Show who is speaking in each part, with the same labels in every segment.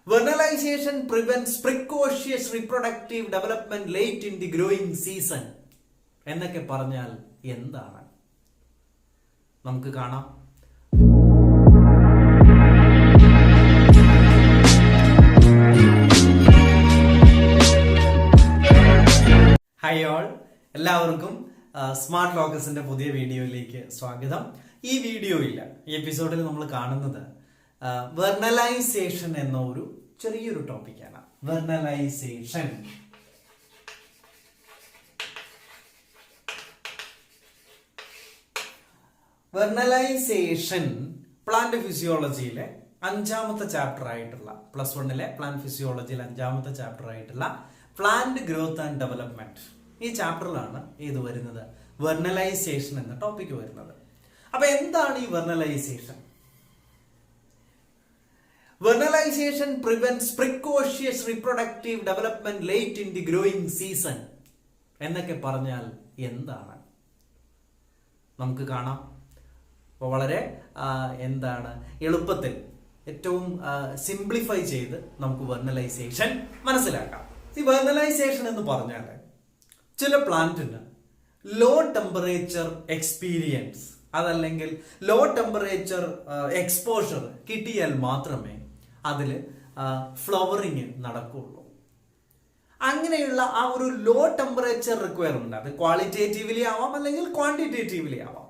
Speaker 1: Vernalization prevents precocious reproductive development late in the growing season. എന്നൊക്കെ പറഞ്ഞാൽ എന്താണ്? നമുക്ക് കാണാം. ഹായ് ഓൾ, എല്ലാവർക്കും സ്മാർട്ട് ലോക്കസിന്റെ പുതിയ വീഡിയോയിലേക്ക് സ്വാഗതം. ഈ വീഡിയോയിൽ ഈ എപ്പിസോഡിൽ നമ്മൾ കാണുന്നത് വെർണലൈസേഷൻ എന്ന ഒരു ചെറിയൊരു ടോപ്പിക്കാണ്. വെർണലൈസേഷൻ വെർണലൈസേഷൻ പ്ലാന്റ് ഫിസിയോളജിയിലെ 5ാമത്തെ ചാപ്റ്റർ ആയിട്ടുള്ള +1 പ്ലാന്റ് ഫിസിയോളജിയിലെ 5ാമത്തെ ചാപ്റ്റർ ആയിട്ടുള്ള പ്ലാന്റ് ഗ്രോത്ത് ആൻഡ് ഡെവലപ്മെന്റ്, ഈ ചാപ്റ്ററിലാണ് ഇത് വരുന്നത്, വെർണലൈസേഷൻ എന്ന ടോപ്പിക് വരുന്നത്. അപ്പൊ എന്താണ് ഈ വെർണലൈസേഷൻ? Vernalization prevents precocious reproductive development late in the growing season. എന്നൊക്കെ പറഞ്ഞാൽ എന്താണ്? നമുക്ക് കാണാം. അപ്പോൾ വളരെ എളുപ്പത്തിൽ ഏറ്റവും സിംപ്ലിഫൈ ചെയ്ത് നമുക്ക് വെർണലൈസേഷൻ മനസ്സിലാക്കാം. ഈ വെർണലൈസേഷൻ എന്ന് പറഞ്ഞാൽ ചില പ്ലാന്റിന് ലോ ടെമ്പറേച്ചർ എക്സ്പീരിയൻസ് അതല്ലെങ്കിൽ ലോ ടെമ്പറേച്ചർ എക്സ്പോഷർ കിട്ടിയാൽ മാത്രമേ അതിൽ ഫ്ലവറിങ് നടക്കുള്ളൂ. അങ്ങനെയുള്ള ആ ഒരു ലോ ടെമ്പറേച്ചർ റിക്വയർമെന്റ്, അത് ക്വാളിറ്റേറ്റീവ്ലി ആവാം അല്ലെങ്കിൽ ക്വാണ്ടിറ്റേറ്റീവ്ലി ആവാം.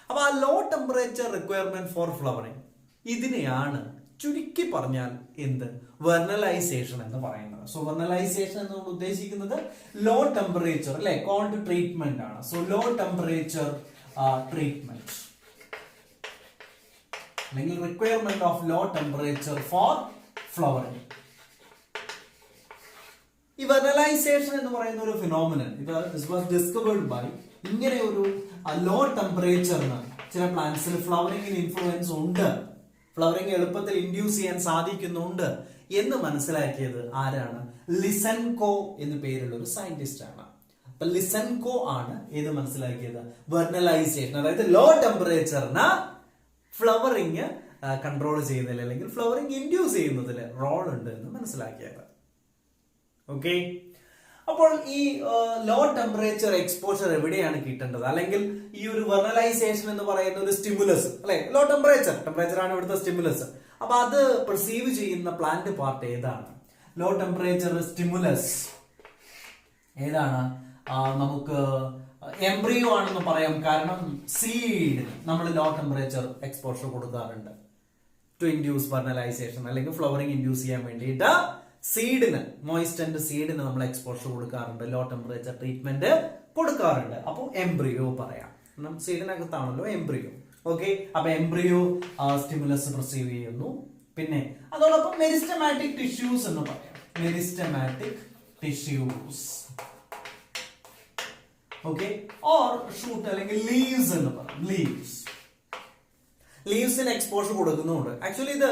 Speaker 1: അപ്പൊ ആ low temperature requirement for flowering, ഇതിനെയാണ് ചുരുക്കി പറഞ്ഞാൽ വെർണലൈസേഷൻ എന്ന് പറയുന്നത്. സോ വെർണലൈസേഷൻ എന്ന് നമ്മൾ ഉദ്ദേശിക്കുന്നത് ലോ ടെമ്പറേച്ചർ കോൾഡ് ട്രീറ്റ്മെന്റ് ആണ്. സോ ലോ ടെമ്പറേച്ചർ ട്രീറ്റ്മെന്റ് അല്ലെങ്കിൽ requirement of low temperature for flowering. ഈ വെർണലൈസേഷൻ എന്ന് പറയുന്ന ഒരു ഫിനോമിനൻ വാസ് ഡിസ്കവേർഡ് ബൈ ഇങ്ങനെ ഒരു ലോ ടെമ്പറേച്ചറിന് ചില പ്ലാന്റ്സിൽ ഫ്ലവറിംഗിന് ഇൻഫ്ലുവൻസ് ഉണ്ട്, ഫ്ലവറിംഗ് എളുപ്പത്തിൽ ഇൻഡ്യൂസ് ചെയ്യാൻ സാധിക്കുന്നുണ്ട് എന്ന് മനസ്സിലാക്കിയത് ആരാണ്? ലിസൻകോ എന്ന് പേരുള്ള ഒരു സയന്റിസ്റ്റ് ആണ്. അപ്പൊ ലിസൻകോ ആണ് ഇത് മനസ്സിലാക്കിയത്, വെർണലൈസേഷൻ അതായത് ലോ ടെമ്പറേച്ചറിന് ഫ്ലവറിങ് കൺട്രോൾ ചെയ്യുന്നതിൽ അല്ലെങ്കിൽ ഫ്ലവറിങ് ഇൻഡ്യൂസ് ചെയ്യുന്നതിൽ റോൾ ഉണ്ട് എന്ന് മനസ്സിലാക്കിയത്. ഓക്കെ, അപ്പോൾ ഈ ലോ ടെമ്പറേച്ചർ എക്സ്പോഷർ എവിടെയാണ് കിട്ടേണ്ടത്? അല്ലെങ്കിൽ ഈ ഒരു വെർണലൈസേഷൻ എന്ന് പറയുന്ന ഒരു സ്റ്റിമുലസ് ലോ ടെമ്പറേച്ചർ ആണ് ഇവിടുത്തെ സ്റ്റിമുലസ്. അപ്പൊ അത് പെർസീവ് ചെയ്യുന്ന പ്ലാന്റ് പാർട്ട് ഏതാണ്? ലോ ടെമ്പറേച്ചർ സ്റ്റിമുലസ് ഏതാണ്? നമുക്ക് എംബ്രിയോ ആണെന്ന് പറയാം. കാരണം സീഡ് നമ്മൾ ലോ ടെമ്പറേച്ചർ എക്സ്പോഷർ കൊടുക്കാറുണ്ട് ടു ഇൻഡ്യൂസ് വെർണലൈസേഷൻ അല്ലെങ്കിൽ ഫ്ലവറിംഗ് ഇൻഡ്യൂസ് ചെയ്യാൻ വേണ്ടിയിട്ട് സീഡിന്, മോയിസ്റ്റന്റ് സീഡിന് നമ്മൾ എക്സ്പോഷർ കൊടുക്കാറുണ്ട്, ലോ ടെമ്പറേച്ചർ ട്രീറ്റ്മെന്റ് കൊടുക്കാറുണ്ട്. അപ്പോൾ എംബ്രിയോ പറയാം, സീഡിനകത്താണല്ലോ എംബ്രിയോ. ഓക്കെ, അപ്പൊ എംബ്രിയോ സ്റ്റിമുലസ് റിസീവ് ചെയ്യുന്നു. പിന്നെ അതോടൊപ്പം മെരിസ്റ്റമാറ്റിക് ടിഷ്യൂസ് എന്ന് പറയാം, meristematic tissues. Okay, or shoot അല്ലെങ്കിൽ ലീവ്സ് എന്ന് പറയും. ലീവ്സിന് എക്സ്പോഷർ കൊടുക്കുന്നുണ്ട്. ആക്ച്വലി ഇത്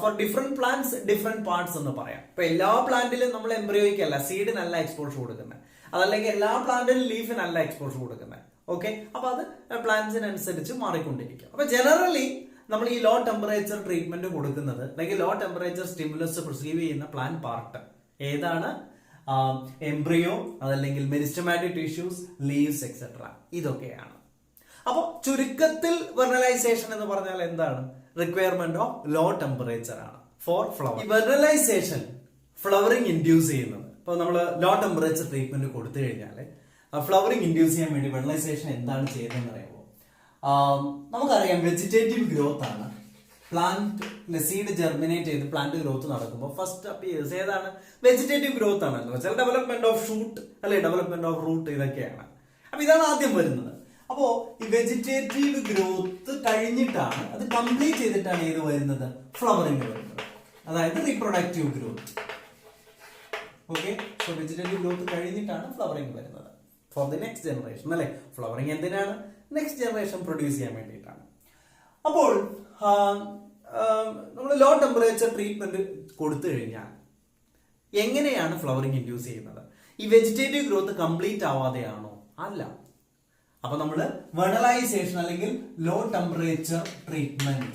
Speaker 1: for different plants different parts എന്ന് പറയാം. ഇപ്പൊ എല്ലാ പ്ലാന്റിലും നമ്മൾ എംബ്രിയോയ്ക്കല്ല, സീഡിനല്ല എക്സ്പോഷർ കൊടുക്കുന്നത്, അതല്ലെങ്കിൽ എല്ലാ പ്ലാന്റിലും ലീഫിനല്ല എക്സ്പോഷർ കൊടുക്കുന്നത്. ഓക്കെ, അപ്പൊ അത് പ്ലാന്റ്സിനനുസരിച്ച് മാറിക്കൊണ്ടിരിക്കും. അപ്പൊ ജനറലി നമ്മൾ ഈ ലോ ടെമ്പറേച്ചർ ട്രീറ്റ്മെന്റ് കൊടുക്കുന്നത് അല്ലെങ്കിൽ ലോ ടെമ്പറേച്ചർ സ്റ്റിമുലസ് റിസീവ് ചെയ്യുന്ന പ്ലാന്റ് പാർട്ട് ഏതാണ്? എംബ്രിയോ അതല്ലെങ്കിൽ മെരിസ്റ്റമാറ്റിക് ടിഷ്യൂസ്, ലീവ്സ് എക്സെട്ര, ഇതൊക്കെയാണ്. അപ്പൊ ചുരുക്കത്തിൽ വെർണലൈസേഷൻ എന്ന് പറഞ്ഞാൽ എന്താണ്? റിക്വയർമെന്റ് ഓഫ് ലോ ടെമ്പറേച്ചർ ആണ് ഫോർ ഫ്ലവർ. ഈ വെർണലൈസേഷൻ ഫ്ലവറിംഗ് ഇൻഡ്യൂസ് ചെയ്യുന്നത്, ഇപ്പൊ നമ്മൾ ലോ ടെമ്പറേച്ചർ ട്രീറ്റ്മെന്റ് കൊടുത്തു കഴിഞ്ഞാൽ ഫ്ലവറിംഗ് ഇൻഡ്യൂസ് ചെയ്യാൻ വേണ്ടി വെർണലൈസേഷൻ എന്താണ് ചെയ്യുന്നതെന്ന് അറിയുമ്പോൾ നമുക്കറിയാം വെജിറ്റേറ്റീവ് ഗ്രോത്ത് ആണ്. പ്ലാന്റ് സീഡ് ജെർമിനേറ്റ് ചെയ്ത് പ്ലാന്റ് ഗ്രോത്ത് നടക്കുമ്പോൾ ഫസ്റ്റ് അപ്പിയേഴ്സ് ഏതാണ്? വെജിറ്റേറ്റീവ് ഗ്രോത്ത് ആണ്. എന്ന് വെച്ചാൽ ഡെവലപ്മെന്റ് ഓഫ് ഷൂട്ട് അല്ലെ ഡെവലപ്മെന്റ് ഓഫ് റൂട്ട്, ഇതൊക്കെയാണ്. അപ്പൊ ഇതാണ് ആദ്യം വരുന്നത്. അപ്പോ ഈ വെജിറ്റേറ്റീവ് ഗ്രോത്ത് കഴിഞ്ഞിട്ടാണ്, അത് കംപ്ലീറ്റ് ചെയ്തിട്ടാണ് ഏത് വരുന്നത്? ഫ്ലവറിംഗ് വരുന്നത്, അതായത് reproductive growth. Okay, so vegetative growth കഴിഞ്ഞിട്ടാണ് ഫ്ലവറിംഗ് വരുന്നത് ഫോർ ദി നെക്സ്റ്റ് ജനറേഷൻ അല്ലെ. ഫ്ലവറിംഗ് എന്തിനാണ്? നെക്സ്റ്റ് ജനറേഷൻ പ്രൊഡ്യൂസ് ചെയ്യാൻ വേണ്ടിയിട്ടാണ്. അപ്പോൾ നമ്മൾ ലോ ടെമ്പറേച്ചർ ട്രീറ്റ്മെന്റ് കൊടുത്തു കഴിഞ്ഞാൽ എങ്ങനെയാണ് ഫ്ലവറിംഗ് ഇൻഡ്യൂസ് ചെയ്യുന്നത്? ഈ വെജിറ്റേറ്റീവ് ഗ്രോത്ത് കംപ്ലീറ്റ് ആവാതെയാണോ? അല്ല. അപ്പൊ നമ്മൾ വെർണലൈസേഷൻ അല്ലെങ്കിൽ ലോ ടെമ്പറേച്ചർ ട്രീറ്റ്മെന്റ്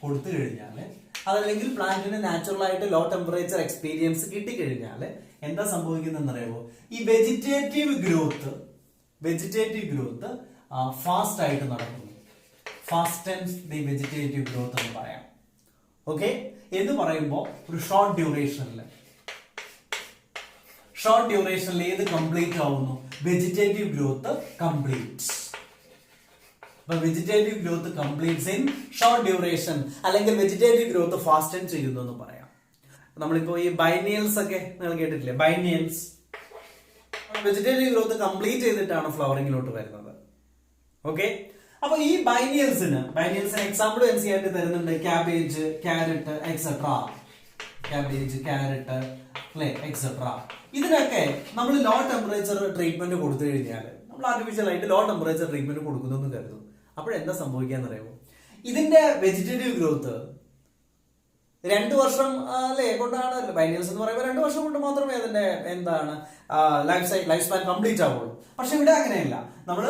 Speaker 1: കൊടുത്തു കഴിഞ്ഞാൽ, അതല്ലെങ്കിൽ പ്ലാന്റിന് നാച്ചുറൽ ആയിട്ട് ലോ ടെമ്പറേച്ചർ എക്സ്പീരിയൻസ് കിട്ടിക്കഴിഞ്ഞാൽ എന്താ സംഭവിക്കുന്നതെന്ന് അറിയാമോ? ഈ വെജിറ്റേറ്റീവ് ഗ്രോത്ത് ഫാസ്റ്റ് ആയിട്ട് നടക്കുന്നു. ഫാസ്റ്റൻസ് ദി വെജിറ്റേറ്റീവ് ഗ്രോത്ത് എന്ന് പറയാം. ഓക്കെ, എന്ന് പറയുമ്പോൾ ഒരു ഷോർട്ട് ഡ്യൂറേഷനിൽ ഏത് കംപ്ലീറ്റ് ആവുന്നു? Vegetative growth completes. Vegetative growth completes in short duration, അല്ലെങ്കിൽ വെജിറ്റേറ്റീവ് ഗ്രോത്ത് ഫാസ്റ്റൻ ചെയ്യുന്നു എന്ന് പറയാം. നമ്മളിപ്പോ ഈ ബൈനിയൽസ് ഒക്കെ നിങ്ങൾ കേട്ടിട്ടില്ലേ? ബൈനിയൽസ് വെജിറ്റേറ്റീവ് ഗ്രോത്ത് കംപ്ലീറ്റ് ചെയ്തിട്ടാണ് ഫ്ലവറിങ്ങിലോട്ട് വരുന്നത്. ഓക്കെ, അപ്പൊ ഈ ബൈനിയൽസിന് എക്സാമ്പിൾ NCERT തരുന്നുണ്ട്. Cabbage, carrot, et cetera. അല്ലെ, എക്സെട്രാ. ഇതിനൊക്കെ നമ്മൾ ലോ ടെമ്പറേച്ചർ ട്രീറ്റ്മെന്റ് കൊടുത്തു കഴിഞ്ഞാൽ, നമ്മൾ ആർട്ടിഫിഷ്യൽ ആയിട്ട് ലോ ടെമ്പറേച്ചർ ട്രീറ്റ്മെന്റ് കൊടുക്കുന്നു എന്ന് കരുതും. അപ്പോഴെന്താ സംഭവിക്കാന്ന് അറിയുമോ? ഇതിന്റെ വെജിറ്റേറ്റീവ് ഗ്രോത്ത് 2 വർഷം അല്ലെ കൊണ്ടാണ്, ബൈനിയൽസ് എന്ന് പറയുമ്പോൾ 2 വർഷം കൊണ്ട് മാത്രമേ അതിന്റെ ലൈഫ് സ്പാൻ കംപ്ലീറ്റ് ആവുള്ളൂ. പക്ഷെ ഇവിടെ അങ്ങനെയല്ല. നമ്മൾ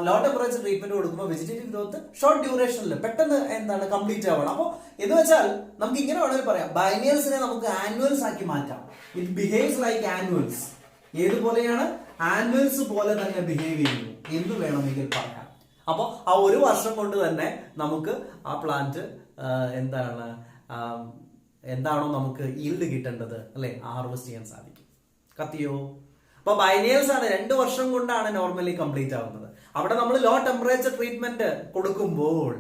Speaker 1: ലോ ടെമ്പറേച്ചർ ട്രീറ്റ്മെന്റ് കൊടുക്കുമ്പോൾ വെജിറ്റേറ്റീവ് ഗ്രോത്ത് ഷോർട്ട് ഡ്യൂറേഷനിൽ പെട്ടെന്ന് കംപ്ലീറ്റ് ആവണം. അപ്പോൾ എന്ന് വെച്ചാൽ നമുക്ക് ഇങ്ങനെ വേണമെങ്കിൽ പറയാം, ബൈനിയൽസിനെ നമുക്ക് ആനുവൽസ് ആക്കി മാറ്റാം. It behaves like annuals. ഏതുപോലെയാണ്? ആനുവൽസ് പോലെ തന്നെ ബിഹേവ് ചെയ്യുന്നു എന്ന് വേണമെങ്കിൽ പറയാം. അപ്പോൾ ആ 1 വർഷം കൊണ്ട് തന്നെ നമുക്ക് ആ പ്ലാന്റ് എന്താണോ നമുക്ക് ഈൽഡ് കിട്ടേണ്ടത്, അല്ലെ, ഹാർവെസ്റ്റ് ചെയ്യാൻ സാധിക്കും. കത്തിയോ? അപ്പൊ ബൈനിയൽസ് ആണ് 2 വർഷം കൊണ്ടാണ് നോർമലി കംപ്ലീറ്റ് ആവുന്നത്. അവിടെ നമ്മൾ ലോ ടെമ്പറേച്ചർ ട്രീറ്റ്മെന്റ് കൊടുക്കുമ്പോൾ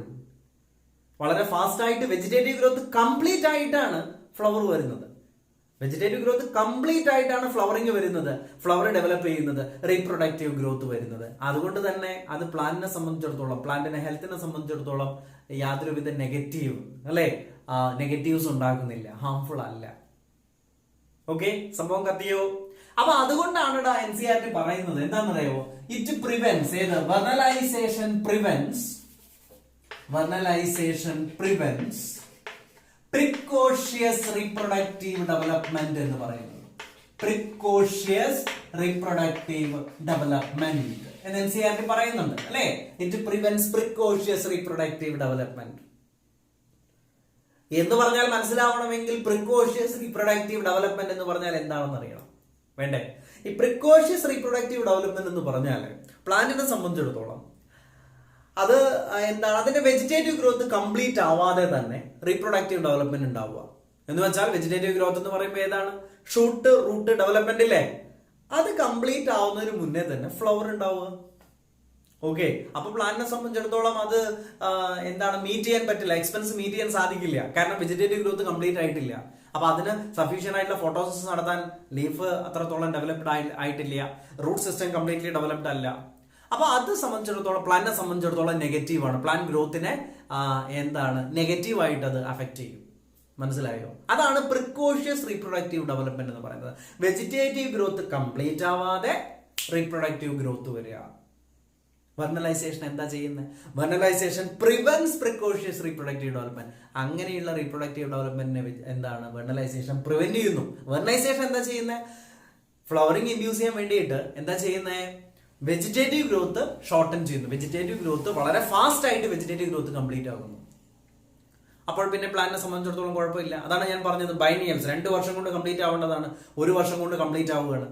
Speaker 1: വളരെ ഫാസ്റ്റ് ആയിട്ട് വെജിറ്റേറ്റീവ് ഗ്രോത്ത് കംപ്ലീറ്റ് ആയിട്ടാണ് ഫ്ലവർ വരുന്നത്. ഫ്ലവറിങ് വരുന്നത്, ഫ്ലവർ ഡെവലപ്പ് ചെയ്യുന്നത്, റീപ്രൊഡക്റ്റീവ് ഗ്രോത്ത് വരുന്നത്. അതുകൊണ്ട് തന്നെ അത് പ്ലാന്റിനെ സംബന്ധിച്ചിടത്തോളം, പ്ലാന്റിന്റെ ഹെൽത്തിനെ സംബന്ധിച്ചിടത്തോളം യാതൊരുവിധ നെഗറ്റീവ്സ് ഉണ്ടാക്കുന്നില്ല, ഹാംഫുൾ അല്ല. ഓക്കെ, സംഭവം കത്തിയോ? അപ്പൊ അതുകൊണ്ടാണ് NCERT പറയുന്നത് എന്താണെന്നറിയോ? It prevents vernalization prevents precocious reproductive development എന്ന് പറയുന്നത്. പ്രിക്കോഷ്യസ് റീപ്രൊഡക്റ്റീവ് ഡെവലപ്മെന്റ് എന്ന് NCERT പറയുന്നുണ്ട്, അല്ലെ? It prevents precocious reproductive development എന്ന് പറഞ്ഞാൽ മനസ്സിലാവണമെങ്കിൽ പ്രിക്കോഷ്യസ് റീപ്രൊഡക്റ്റീവ് ഡെവലപ്മെന്റ് എന്ന് പറഞ്ഞാൽ എന്താണെന്ന് അറിയണം, വേണ്ടേ? ഈ പ്രിക്കോഷ്യസ് റീപ്രൊഡക്റ്റീവ് ഡെവലപ്മെന്റ് എന്ന് പറഞ്ഞാൽ പ്ലാന്റിനെ സംബന്ധിച്ചിടത്തോളം അത് അതിന്റെ വെജിറ്റേറ്റീവ് ഗ്രോത്ത് കംപ്ലീറ്റ് ആവാതെ തന്നെ റീപ്രൊഡക്റ്റീവ് ഡെവലപ്മെന്റ് ഉണ്ടാവുക. എന്ന് വെച്ചാൽ വെജിറ്റേറ്റീവ് ഗ്രോത്ത് എന്ന് പറയുമ്പോൾ ഏതാണ്? ഷൂട്ട്, റൂട്ട് ഡെവലപ്മെന്റ് ഇല്ലേ? അത് കംപ്ലീറ്റ് ആവുന്നതിന് മുന്നേ തന്നെ ഫ്ലവർ ഉണ്ടാവുക. ഓക്കെ, അപ്പൊ പ്ലാന്റിനെ സംബന്ധിച്ചിടത്തോളം അത് മീറ്റ് ചെയ്യാൻ പറ്റില്ല, എക്സ്പെൻസ് മീറ്റ് ചെയ്യാൻ സാധിക്കില്ല. കാരണം വെജിറ്റേറ്റീവ് ഗ്രോത്ത് കംപ്ലീറ്റ് ആയിട്ടില്ല. അപ്പൊ അതിന് സഫീഷ്യന്റ് ആയിട്ടുള്ള ഫോട്ടോസിസ് നടത്താൻ ലീഫ് അത്രത്തോളം ഡെവലപ്ഡ് ആയിട്ടില്ല, റൂട്ട് സിസ്റ്റം കംപ്ലീറ്റ്ലി ഡെവലപ്ഡ് അല്ല. അപ്പൊ അത് സംബന്ധിച്ചിടത്തോളം, പ്ലാന്റിനെ സംബന്ധിച്ചിടത്തോളം നെഗറ്റീവ് ആണ്. പ്ലാന്റ് ഗ്രോത്തിനെ നെഗറ്റീവ് ആയിട്ട് അത് അഫക്ട് ചെയ്യും. മനസ്സിലായോ? അതാണ് പ്രിക്കോഷ്യസ് റീപ്രൊഡക്റ്റീവ് ഡെവലപ്മെന്റ് എന്ന് പറയുന്നത്. വെജിറ്റേറ്റീവ് ഗ്രോത്ത് കംപ്ലീറ്റ് ആവാതെ റീപ്രൊഡക്റ്റീവ് ഗ്രോത്ത് വരിക. വെർണലൈസേഷൻ എന്താ ചെയ്യുന്നത്? വെർണലൈസേഷൻ പ്രിവെന്റ്സ് പ്രിക്കോഷ്യസ് റീപ്രൊഡക്റ്റീവ് ഡെവലപ്മെന്റ്. അങ്ങനെയുള്ള റീപ്രൊഡക്റ്റീവ് ഡെവലപ്മെന്റിനെ വെർണലൈസേഷൻ പ്രിവെന്റ് ചെയ്യുന്നു. വെർണലൈസേഷൻ എന്താ ചെയ്യുന്നത്? ഫ്ലവറിംഗ് ഇൻഡ്യൂസ് ചെയ്യാൻ വേണ്ടിയിട്ട് എന്താ ചെയ്യുന്നത്? വെജിറ്റേറ്റീവ് ഗ്രോത്ത് ഷോർട്ടൻ ചെയ്യുന്നു. വെജിറ്റേറ്റീവ് ഗ്രോത്ത് വളരെ ഫാസ്റ്റ് ആയിട്ട് വെജിറ്റേറ്റീവ് ഗ്രോത്ത് കംപ്ലീറ്റ് ആകുന്നു. അപ്പോൾ പിന്നെ പ്ലാന്റിനെ സംബന്ധിച്ചിടത്തോളം കുഴപ്പമില്ല. അതാണ് ഞാൻ പറഞ്ഞത്, ബൈനിയൽസ് 2 വർഷം കൊണ്ട് കംപ്ലീറ്റ് ആവേണ്ടതാണ്, 1 വർഷം കൊണ്ട് കംപ്ലീറ്റ് ആവുകയാണ്.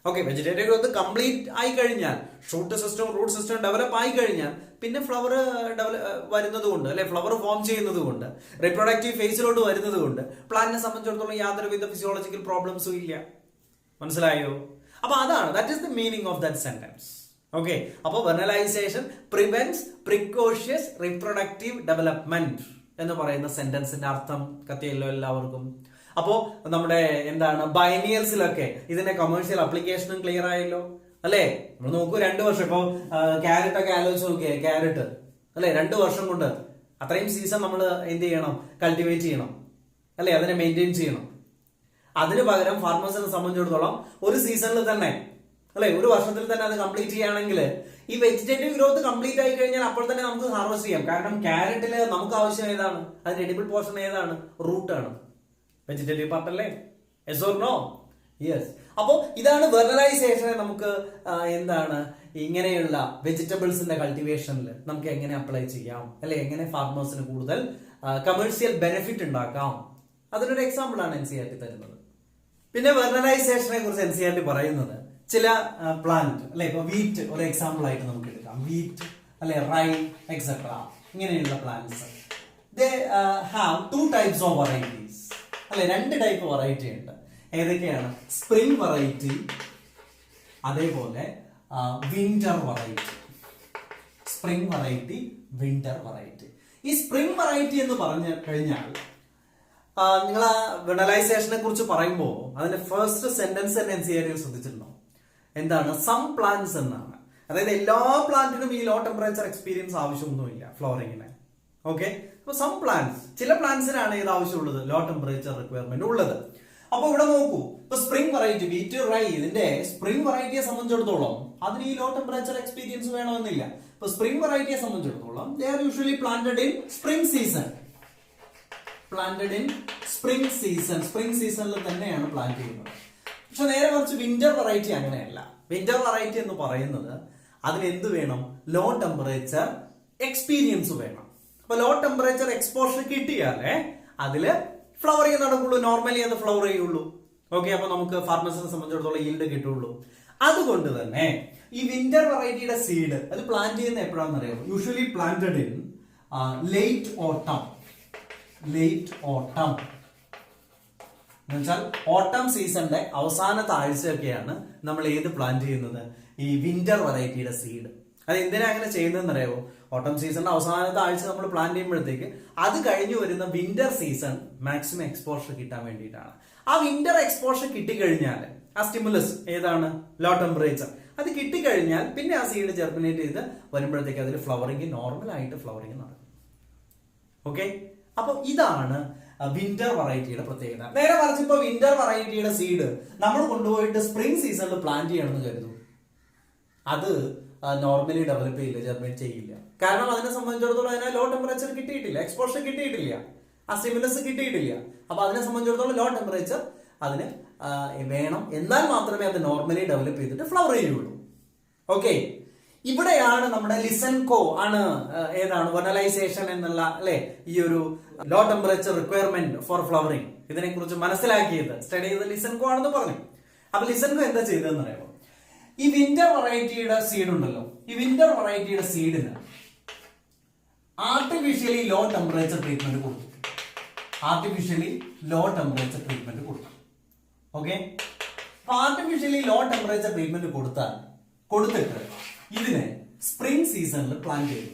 Speaker 1: ഓക്കെ, വെജിറ്റേറ്റീവ് ഗ്രോത്ത് കംപ്ലീറ്റ് ആയി കഴിഞ്ഞാൽ, shoot system, root system develop ആയി കഴിഞ്ഞാൽ പിന്നെ ഫ്ലവർ വരുന്നത് കൊണ്ട്, അല്ലെ, ഫ്ലവർ ഫോം ചെയ്യുന്നത് കൊണ്ട്, റീപ്രൊഡക്റ്റീവ് ഫേസിലോട്ട് വരുന്നത് കൊണ്ട് പ്ലാന്റിനെ സംബന്ധിച്ചിടത്തോളം യാതൊരുവിധ ഫിസിയോളജിക്കൽ പ്രോബ്ലംസും ഇല്ല. മനസ്സിലായോ? അപ്പൊ അതാണ്, that is the meaning of that sentence. Okay, അപ്പൊ വെർണലൈസേഷൻ പ്രിവെന്റ്സ് പ്രിക്കോഷ്യസ് റീപ്രൊഡക്റ്റീവ് ഡെവലപ്മെന്റ് എന്ന് പറയുന്ന സെന്റൻസിന്റെ അർത്ഥം കത്തിയല്ലോ എല്ലാവർക്കും. അപ്പോ നമ്മുടെ ബൈനിയൽസിലൊക്കെ ഇതിന്റെ കമേഴ്ഷ്യൽ അപ്ലിക്കേഷനും ക്ലിയർ ആയല്ലോ, അല്ലെ? നമ്മൾ നോക്കൂ, 2 വർഷം. ഇപ്പൊ ക്യാരറ്റ് ഒക്കെ ആലോചിച്ച് നോക്കിയേ, ക്യാരറ്റ് അല്ലെ, 2 വർഷം കൊണ്ട് അത്രയും സീസൺ നമ്മൾ എന്ത് ചെയ്യണം? കൾട്ടിവേറ്റ് ചെയ്യണം, അല്ലെ? അതിനെ മെയിൻറ്റെയിൻ ചെയ്യണം. അതിന് പകരം ഫാർമേഴ്സിനെ സംബന്ധിച്ചിടത്തോളം ഒരു സീസണിൽ തന്നെ, അല്ലെ, 1 വർഷത്തിൽ തന്നെ അത് കംപ്ലീറ്റ് ചെയ്യുകയാണെങ്കിൽ ഈ വെജിറ്റേറ്റീവ് ഗ്രോത്ത് കംപ്ലീറ്റ് ആയി കഴിഞ്ഞാൽ അപ്പോൾ തന്നെ നമുക്ക് ഹാർവെസ്റ്റ് ചെയ്യാം. കാരണം ക്യാരറ്റില് നമുക്ക് ആവശ്യം ഏതാണ്? അതിന്റെ എഡിബിൾ പോർഷൻ ഏതാണ്? റൂട്ടാണ്. വെജിറ്റേറ്റീവ് പാർട്ട് അല്ലേ? Yes or no? യെസ്. അപ്പോൾ ഇതാണ് വെർണലൈസേഷനെ നമുക്ക് ഇങ്ങനെയുള്ള വെജിറ്റബിൾസിന്റെ കൾട്ടിവേഷനിൽ നമുക്ക് എങ്ങനെ അപ്ലൈ ചെയ്യാം, അല്ലെ? എങ്ങനെ ഫാർമേഴ്സിന് കൂടുതൽ കമേഴ്ഷ്യൽ ബെനിഫിറ്റ് ഉണ്ടാക്കാം. അതിനൊരു എക്സാമ്പിൾ ആണ് NCERT തരുന്നത്. പിന്നെ വെർണലൈസേഷനെ കുറിച്ച് NCERT പറയുന്നത് ചില പ്ലാന്റ് അല്ലെ, ഇപ്പൊ വീറ്റ് ഒരു എക്സാമ്പിൾ ആയിട്ട് നമുക്ക് എടുക്കാം. വീറ്റ് അല്ലെ, റൈ എക്സെട്ര ഇങ്ങനെയുള്ള plants have 2 types of varieties അല്ലെ, 2 ടൈപ്പ് വെറൈറ്റി ഉണ്ട്. ഏതൊക്കെയാണ്? സ്പ്രിംഗ് വെറൈറ്റി, അതേപോലെ winter variety. Spring variety, winter variety. ഈ സ്പ്രിംഗ് വെറൈറ്റി എന്ന് പറഞ്ഞു കഴിഞ്ഞാൽ നിങ്ങൾ ആ വെർണലൈസേഷനെ കുറിച്ച് പറയുമ്പോൾ അതിന്റെ ഫസ്റ്റ് സെന്റൻസ് തന്നെ NCERT ശ്രദ്ധിച്ചിട്ടുണ്ടോ? എന്താണ്? സം പ്ലാന്റ്സ് എന്നാണ്. അതായത് എല്ലാ പ്ലാന്റിനും ഈ ലോ ടെമ്പറേച്ചർ എക്സ്പീരിയൻസ് ആവശ്യമൊന്നുമില്ല ഫ്ലവറിങ്ങിന്. ഓക്കെ, അപ്പൊ സം പ്ലാന്റ്സ്, ചില പ്ലാന്റ്സിനാണ് ഇത് ആവശ്യമുള്ളത്, ലോ ടെമ്പറേച്ചർ റിക്വയർമെന്റ് ഉള്ളത്. അപ്പൊ ഇവിടെ നോക്കൂ, ഇപ്പൊ സ്പ്രിംഗ് വെറൈറ്റി, വീറ്റ്, റൈ, ഇതിന്റെ സ്പ്രിംഗ് വെറൈറ്റിയെ സംബന്ധിച്ചിടത്തോളം അതിന് ഈ ലോ ടെമ്പറേച്ചർ എക്സ്പീരിയൻസ് വേണമെന്നില്ല. ഇപ്പൊ സ്പ്രിംഗ് വെറൈറ്റിയെ സംബന്ധിച്ചിടത്തോളം they are usually planted in spring season. Planted in spring season, spring സീസണിൽ തന്നെയാണ് പ്ലാന്റ് ചെയ്യുന്നത്. പക്ഷെ നേരെ മറിച്ച് വിന്റർ വെറൈറ്റി അങ്ങനെയല്ല. വിന്റർ വെറൈറ്റി എന്ന് പറയുന്നത് അതിന് എന്ത് വേണം? ലോ ടെമ്പറേച്ചർ എക്സ്പീരിയൻസ് വേണം. അപ്പൊ ലോ ടെമ്പറേച്ചർ എക്സ്പോഷർ കിട്ടിയാലേ അതില് ഫ്ലവറിങ് നടക്കുള്ളൂ, നോർമലി അത് ഫ്ലവർ ചെയ്യുള്ളൂ. ഓക്കെ, അപ്പൊ നമുക്ക് ഫാർമേഴ്സിനെ സംബന്ധിച്ചിടത്തോളം ഈൽഡ് കിട്ടുള്ളൂ. അതുകൊണ്ട് തന്നെ ഈ വിന്റർ വെറൈറ്റിയുടെ സീഡ് അത് പ്ലാന്റ് ചെയ്യുന്ന എപ്പോഴാണെന്ന് അറിയാമോ? യൂഷ്വലി പ്ലാന്റഡ് ഇൻ ലേറ്റ് ഓട്ടം. ലേറ്റ് ഓട്ടം എന്ന് വെച്ചാൽ ഓട്ടം സീസണിന്റെ അവസാനത്തെ ആഴ്ചയൊക്കെയാണ് നമ്മൾ ഏത് പ്ലാന്റ് ചെയ്യുന്നത്? ഈ വിന്റർ വെറൈറ്റിയുടെ സീഡ്. അത് എന്തിനാ അങ്ങനെ ചെയ്യുന്നതെന്ന് അറിയാമോ? ഓട്ടം സീസണിന്റെ അവസാനത്തെ ആഴ്ച നമ്മൾ പ്ലാന്റ് ചെയ്യുമ്പോഴത്തേക്ക് അത് കഴിഞ്ഞു വരുന്ന വിന്റർ സീസൺ മാക്സിമം എക്സ്പോഷർ കിട്ടാൻ വേണ്ടിയിട്ടാണ്. ആ വിന്റർ എക്സ്പോഷർ കിട്ടിക്കഴിഞ്ഞാൽ ആ സ്റ്റിമുലസ് ഏതാണ്? Low temperature. അത് കിട്ടിക്കഴിഞ്ഞാൽ പിന്നെ ആ സീഡ് ജെർമിനേറ്റ് ചെയ്ത് വരുമ്പോഴത്തേക്ക് അതിൽ ഫ്ലവറിങ് നോർമൽ ആയിട്ട് ഫ്ലവറിങ് നടക്കും. ഓക്കെ, അപ്പൊ ഇതാണ് വിന്റർ വെറൈറ്റിയുടെ പ്രത്യേകത. നേരെ മറിച്ച് ഇപ്പൊ വിന്റർ വെറൈറ്റിയുടെ സീഡ് നമ്മൾ കൊണ്ടുപോയിട്ട് സ്പ്രിംഗ് സീസണിൽ പ്ലാന്റ് ചെയ്യണമെന്ന് കരുതും, അത് നോർമലി ഡെവലപ്പ് ചെയ്യില്ല, ജെർമിനേറ്റ് ചെയ്യില്ല. കാരണം അതിനെ സംബന്ധിച്ചിടത്തോളം അതിനെ ലോ ടെമ്പറേച്ചർ കിട്ടിയിട്ടില്ല, എക്സ്പോഷർ കിട്ടിയിട്ടില്ല, ആ സ്റ്റിമുലസ് കിട്ടിയിട്ടില്ല. അപ്പൊ അതിനെ സംബന്ധിച്ചിടത്തോളം ലോ ടെമ്പറേച്ചർ അതിന് വേണം, എന്നാൽ മാത്രമേ അത് നോർമലി ഡെവലപ്പ് ചെയ്തിട്ട് ഫ്ലവർ ചെയ്യുള്ളൂ. ഓക്കെ, ഇവിടെയാണ് നമ്മുടെ ലിസൻകോ ആണ് ഏതാണ് വെർണലൈസേഷൻ എന്നുള്ള അല്ലെ ഈ ഒരു low temperature requirement for flowering ഇതിനെ കുറിച്ച് മനസ്സിലാക്കിയത്, സ്റ്റഡി ചെയ്ത് ലിസൻകോ ആണെന്ന് പറഞ്ഞു. അപ്പൊ ലിസൻകോ എന്താ ചെയ്തതെന്ന് അറിയാമോ? ഈ വിന്റർ വെറൈറ്റിയുടെ സീഡ് ഉണ്ടല്ലോ, ഈ വിന്റർ വെറൈറ്റിയുടെ സീഡിന് ആർട്ടിഫിഷ്യലി ലോ ടെമ്പറേച്ചർ ട്രീറ്റ്മെന്റ് കൊടുത്തു. ആർട്ടിഫിഷ്യലി ലോ ടെമ്പറേച്ചർ ട്രീറ്റ്മെന്റ് കൊടുത്തു. Okay, artificially low temperature treatment കൊടുത്തിട്ട് ഇതിനെ സ്പ്രിംഗ് സീസണിൽ പ്ലാന്റ് ചെയ്തു.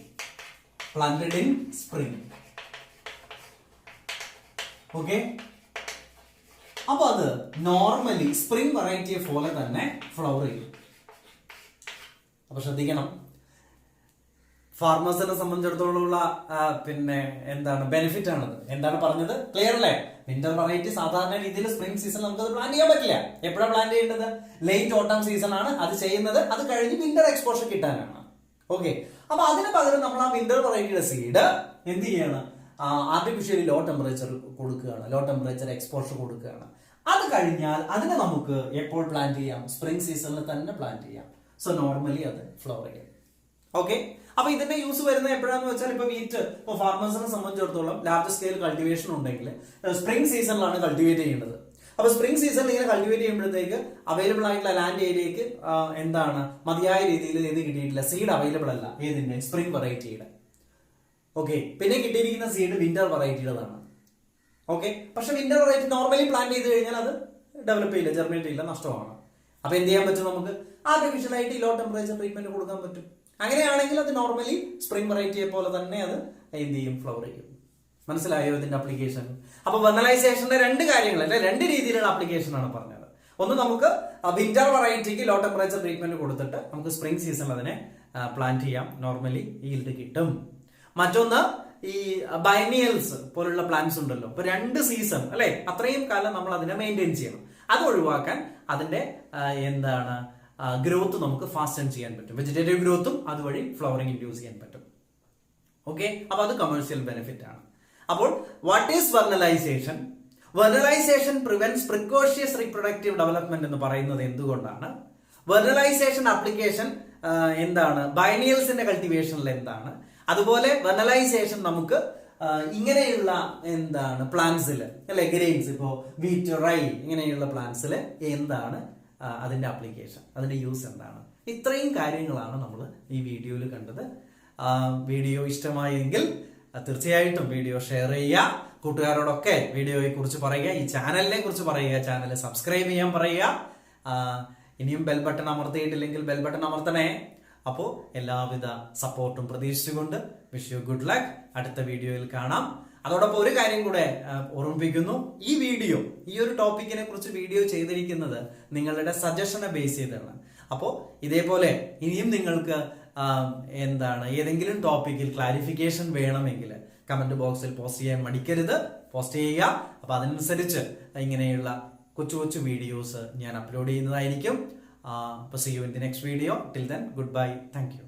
Speaker 1: Planted in spring. ഓക്കെ, അപ്പൊ അത് നോർമലി സ്പ്രിംഗ് വെറൈറ്റിയെ പോലെ തന്നെ ഫ്ലവർ ചെയ്യും. അപ്പൊ ശ്രദ്ധിക്കണം, ഫാർമേഴ്സിനെ സംബന്ധിച്ചിടത്തോളമുള്ള പിന്നെ എന്താണ് ബെനിഫിറ്റ് ആണത്. എന്താണ് പറഞ്ഞത്? ക്ലിയർ അല്ലേ? വിന്റർ വെറൈറ്റി സാധാരണ രീതിയിൽ സ്പ്രിംഗ് സീസൺ നമുക്ക് അത് പ്ലാൻ ചെയ്യാൻ പറ്റില്ല. എപ്പോഴാണ് പ്ലാൻ ചെയ്യേണ്ടത്? ലേറ്റ് ഓട്ടം സീസൺ ആണ് അത് ചെയ്യുന്നത്. അത് കഴിഞ്ഞ് വിന്റർ എക്സ്പോഷർ കിട്ടാനാണ്. ഓക്കെ, അപ്പൊ അതിന് പകരം നമ്മൾ ആ വിന്റർ വെറൈറ്റിയുടെ സീഡ് എന്ത് ചെയ്യണം? ആർട്ടിഫിഷ്യലി ലോ ടെമ്പറേച്ചർ കൊടുക്കുകയാണ്, ലോ ടെമ്പറേച്ചർ എക്സ്പോഷർ കൊടുക്കുകയാണ്. അത് കഴിഞ്ഞാൽ അതിനെ നമുക്ക് എപ്പോൾ പ്ലാൻ ചെയ്യാം? സ്പ്രിംഗ് സീസണിൽ തന്നെ പ്ലാൻ ചെയ്യാം. സോ നോർമലി അത് ഫ്ലവർ ചെയ്യും. ഓക്കെ, അപ്പൊ ഇതിന്റെ യൂസ് വരുന്നത് എപ്പോഴാന്ന് വെച്ചാൽ ഇപ്പൊ വീറ്റ്, ഇപ്പൊ ഫാർമേഴ്സിനെ സംബന്ധിച്ചിടത്തോളം ലാർജ് സ്കെയിൽ കൾട്ടിവേഷൻ ഉണ്ടെങ്കിൽ സ്പ്രിംഗ് സീസണിലാണ് കൾട്ടിവേറ്റ് ചെയ്യേണ്ടത്. അപ്പൊ സ്പ്രിംഗ് സീസണിൽ ഇങ്ങനെ കൾട്ടിവേറ്റ് ചെയ്യുമ്പോഴത്തേക്ക് അവൈലബിൾ ആയിട്ടുള്ള ലാൻഡ് ഏരിയക്ക് എന്താണ് മതിയായ രീതിയിൽ ഇത് കിട്ടിയിട്ടില്ല, സീഡ് അവൈലബിൾ അല്ല. ഏതിന്റെ? സ്പ്രിംഗ് വെറൈറ്റിയുടെ. ഓക്കെ, പിന്നെ കിട്ടിയിരിക്കുന്ന സീഡ് വിന്റർ വെറൈറ്റിയുടേതാണ്. ഓക്കെ, പക്ഷെ വിന്റർ വെറൈറ്റി നോർമലി പ്ലാൻ ചെയ്ത് കഴിഞ്ഞാൽ അത് ഡെവലപ്പ് ചെയ്യില്ല, ജെർമിനേറ്റ് ചെയ്യില്ല, നഷ്ടമാണ്. അപ്പൊ എന്ത് ചെയ്യാൻ പറ്റും? നമുക്ക് ആർട്ടിഫിഷ്യൽ ആയിട്ട് ലോ ടെമ്പറേച്ചർ ട്രീറ്റ്മെന്റ് കൊടുക്കാൻ പറ്റും. അങ്ങനെയാണെങ്കിൽ അത് നോർമലി സ്പ്രിംഗ് വെറൈറ്റിയെ പോലെ തന്നെ അത് എന്ത് ചെയ്യും? ഫ്ലവർ ചെയ്യും. മനസ്സിലായോ ഇതിന്റെ അപ്ലിക്കേഷൻ? അപ്പൊ വെർണലൈസേഷന്റെ 2 കാര്യങ്ങൾ അല്ലെ, 2 രീതിയിലുള്ള അപ്ലിക്കേഷൻ ആണ് പറഞ്ഞത്. ഒന്ന്, നമുക്ക് വിന്റർ വെറൈറ്റിക്ക് ലോ ടെമ്പറേച്ചർ ട്രീറ്റ്മെന്റ് കൊടുത്തിട്ട് നമുക്ക് സ്പ്രിംഗ് സീസണിൽ അതിനെ പ്ലാന്റ് ചെയ്യാം, നോർമലി ഈൽഡ് കിട്ടും. മറ്റൊന്ന്, ഈ ബൈനിയൽസ് പോലുള്ള പ്ലാന്റ്സ് ഉണ്ടല്ലോ, ഇപ്പൊ 2 സീസൺ അല്ലെ, അത്രയും കാലം നമ്മൾ അതിനെ മെയിൻറ്റെയിൻ ചെയ്യണം. അത് ഒഴിവാക്കാൻ അതിന്റെ എന്താണ് ഗ്രോത്ത് നമുക്ക് ഫാസ്റ്റൻ ചെയ്യാൻ പറ്റും. വെജിറ്റേറ്റീവ് ഗ്രോത്തും അതുവഴി ഫ്ലവറിംഗ് ഇൻഡ്യൂസ് ചെയ്യാൻ പറ്റും. ഓക്കെ, അപ്പൊ അത് കമേഴ്ഷ്യൽ ബെനിഫിറ്റ് ആണ്. അപ്പോൾ what is vernalization? Vernalization prevents precocious reproductive development എന്ന് പറയുന്നത് എന്തുകൊണ്ടാണ്? വെർണലൈസേഷൻ ആപ്ലിക്കേഷൻ എന്താണ്? ബൈനിയൽസിന്റെ കൾട്ടിവേഷനിൽ എന്താണ്? അതുപോലെ വെർണലൈസേഷൻ നമുക്ക് ഇങ്ങനെയുള്ള എന്താണ് പ്ലാന്റ്സിൽ അല്ലെ ഗ്രെയിൻസ് ഇപ്പോൾ വീറ്റ് റൈ ഇങ്ങനെയുള്ള പ്ലാന്റ്സിൽ എന്താണ് അതിന്റെ ആപ്ലിക്കേഷൻ, അതിന്റെ യൂസ് എന്താണ്, ഇത്രയും കാര്യങ്ങളാണ് നമ്മൾ ഈ വീഡിയോയിൽ കണ്ടത്. വീഡിയോ ഇഷ്ടമായെങ്കിൽ തീർച്ചയായിട്ടും വീഡിയോ ഷെയർ ചെയ്യുക, കൂട്ടുകാരോടൊക്കെ വീഡിയോയെ കുറിച്ച് പറയുക, ഈ ചാനലിനെ കുറിച്ച് പറയുക, ചാനൽ സബ്സ്ക്രൈബ് ചെയ്യാൻ പറയുക. ഇനിയും ബെൽ ബട്ടൺ അമർത്തിയിട്ടില്ലെങ്കിൽ ബെൽ ബട്ടൺ അമർത്തണേ. അപ്പോൾ എല്ലാവിധ സപ്പോർട്ടും പ്രതീക്ഷിച്ചുകൊണ്ട് വിഷ് യു ഗുഡ് ലക്ക്. അടുത്ത വീഡിയോയിൽ കാണാം. അതോടൊപ്പം ഒരു കാര്യം കൂടെ ഓർമ്മിപ്പിക്കുന്നു, ഈ വീഡിയോ ഈ ഒരു ടോപ്പിക്കിനെ കുറിച്ച് വീഡിയോ ചെയ്തിരിക്കുന്നത് നിങ്ങളുടെ സജഷനെ ബേസ് ചെയ്താണ്. അപ്പോൾ ഇതേപോലെ ഇനിയും നിങ്ങൾക്ക് എന്താണ് ഏതെങ്കിലും ടോപ്പിക്കിൽ ക്ലാരിഫിക്കേഷൻ വേണമെങ്കിൽ കമന്റ് ബോക്സിൽ പോസ്റ്റ് ചെയ്യാൻ മടിക്കരുത്, പോസ്റ്റ് ചെയ്യുക. അപ്പൊ അതനുസരിച്ച് ഇങ്ങനെയുള്ള കൊച്ചു കൊച്ചു വീഡിയോസ് ഞാൻ അപ്ലോഡ് ചെയ്യുന്നതായിരിക്കും. See you in the next video. Till then, goodbye. Thank you.